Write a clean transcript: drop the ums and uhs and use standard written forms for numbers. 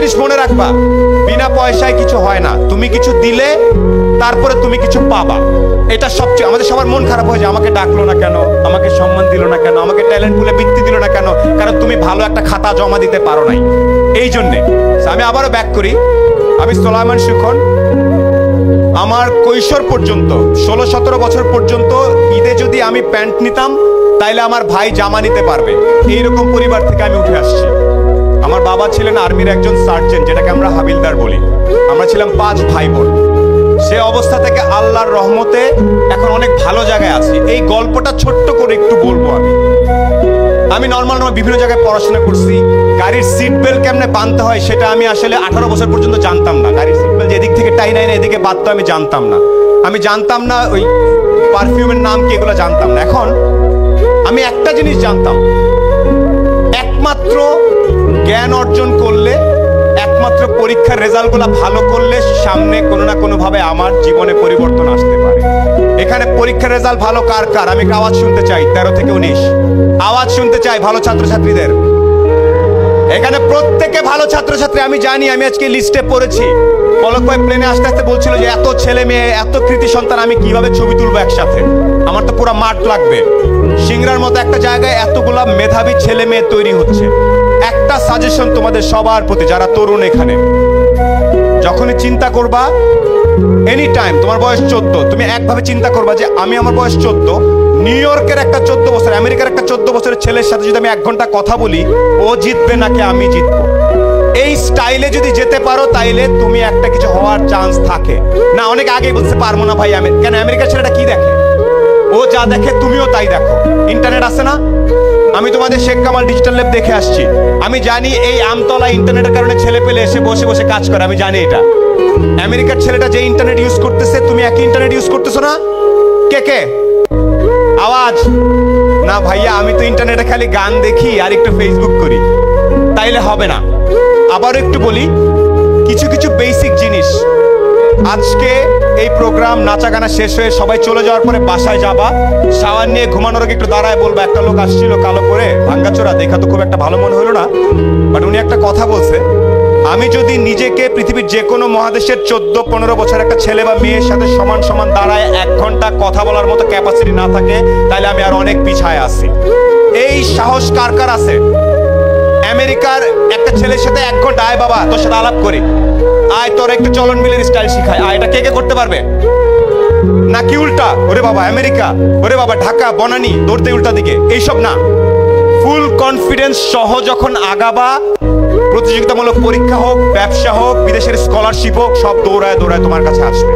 জিনিস মনে রাখবা, বিনা পয়সায় কিছু হয় না। তুমি কিছু দিলে তারপরে তুমি কিছু পাবা। এটা সবচেয়ে, আমাদের সবার মন খারাপ হয়ে যায়, আমাকে ডাকলো না কেন, আমাকে সম্মান দিল না কেন, আমাকে ট্যালেন্ট পুলে বৃত্তি দিল না কেন, কারণ তুমি ভালো একটা খাতা জমা দিতে পারো নাই। এই জন্যে আমি আবারও ব্যাক করি, আমি সোলায়মান সুখন। আমার কৈশোর পর্যন্ত 16-17 বছর পর্যন্ত ঈদে যদি আমি প্যান্ট নিতাম তাইলে আমার ভাই জামা নিতে পারবে, এইরকম পরিবার থেকে আমি উঠে আসছি। আমার বাবা ছিলেন আর্মির একজন সার্জেন্ট, যেটাকে আমরা হাবিলদার বলি। আমরা ছিলাম 5 ভাই বোন। সে অবস্থা থেকে আল্লাহর রহমতে এখন অনেক ভালো জায়গায় আছি। এই গল্পটা ছোট্ট করে একটু বলবো। আমি নর্মাল বিভিন্ন জায়গায় পড়াশোনা করছি। গাড়ির সিট বেল্ট কেমনে বাঁধতে হয় সেটা আমি আসলে 18 বছর পর্যন্ত জানতাম না। গাড়ির সিট বেল্ট এদিক থেকে টাই নাই না এদিকে বাঁধতে আমি জানতাম না। আমি জানতাম না ওই পারফিউমের নাম কি, এগুলো জানতাম না। এখন আমি একটা জিনিস জানতাম, একমাত্র জ্ঞান অর্জন করলে, একমাত্র পরীক্ষার রেজাল্টগুলো ভালো করলে সামনে কোনো না কোনোভাবে আমার জীবনে পরিবর্তন আসতে পারে। এখানে পরীক্ষার রেজাল্ট ভালো কার কার আমি আওয়াজ শুনতে চাই। 13 থেকে 19 আওয়াজ শুনতে চাই ভালো ছাত্রছাত্রীদের। এখানে প্রত্যেকে ভালো ছাত্রছাত্রী আমি জানি। আমি আজকে লিস্টে পড়েছি, পলক ভাই প্লেনে আসতে আসতে বলছিল যে এত ছেলে মেয়ে, এত কৃতি সন্তান আমি কিভাবে ছবি তুলবো একসাথে, আমার তো পুরো মাঠ লাগবে। সিংড়ার মতো একটা জায়গায় এতগুলা মেধাবী ছেলে মেয়ে তৈরি হচ্ছে। একটা সাজেশন তোমাদের সবার প্রতি, যারা তরুণ, এখানে যখনই চিন্তা করবা, এনি টাইম, তোমার বয়স 14, তুমি একভাবে চিন্তা করবা যে আমি, আমার বয়স 14, নিউ ইয়র্কের একটা 14 বছর, আমেরিকার একটা 14 বছরের ছেলের সাথে যদি আমি 1 ঘন্টা কথা বলি, ও জিতবে নাকি আমি জিতবো, এই স্টাইলে যদি যেতে পারো তাইলে তুমি একটা কিছু হওয়ার চান্স থাকে। না, অনেক আগেই বলতে পারবো না ভাই আমি, কেন আমেরিকার ছেলেটা কি দেখে, ও যা দেখে তুমিও তাই দেখো। ইন্টারনেট আছে না, আমি তোমাদের শেখ কামাল ডিজিটাল ল্যাব দেখে আসছি। আমি জানি এই আমতলা ইন্টারনেটের কারণে ছেলে পেলে এসে বসে বসে কাজ করে, আমি জানি এটা। আমেরিকার ছেলেটা যে ইন্টারনেট ইউজ করতেছে, তুমি একই ইন্টারনেট ইউজ করতেছো না? কে কে আওয়াজ? না ভাইয়া, আমি তো ইন্টারনেটে খালি গান দেখি আর একটু ফেসবুক করি, তাইলে হবে না। আবার একটু বলি কিছু কিছু বেসিক জিনিস। আজকে এই প্রোগ্রাম নাচা গানা শেষ হয়ে সবাই চলে যাওয়ার পরে বাসায় যাবা, শাওয়ার নিয়ে ঘুমানোর আগে একটু দাঁড়ায় বলবা, একটা লোক আসছিল কালো করে, ভাঙ্গাচোরা, দেখা তো খুব একটা ভালো মনে হলো না, বাট উনি একটা কথা বলছে, আমি যদি নিজেকে পৃথিবীর যে কোনো মহাদেশের 14-15 বছর একটা ছেলে বা মেয়ের সাথে সমান সমান দাঁড়ায় 1 ঘন্টা কথা বলার মতো ক্যাপাসিটি না থাকে, তাহলে আমি আর অনেক পিছায় আছি। এই সাহস কার কার আছে? আমেরিকার একটা ছেলের সাথে 1 ঘন্টা, আয় বাবা তোর সাথে আলাপ করি, আয় তোর একটু চলন মিলের স্টাইল শিখায়, আয়, এটা কে কে করতে পারবে? নাকি উল্টা, ওরে বাবা আমেরিকা, ওরে বাবা ঢাকা, বনানী, দৌড়তে উল্টা দিকে, এইসব না। ফুল কনফিডেন্স সহ যখন আগাবা, প্রতিযোগিতামূলক পরীক্ষা হোক, ব্যবসা হোক, বিদেশের স্কলারশিপ হোক, সব দৌড়ায় দৌড়ায় তোমার কাছে আসবে।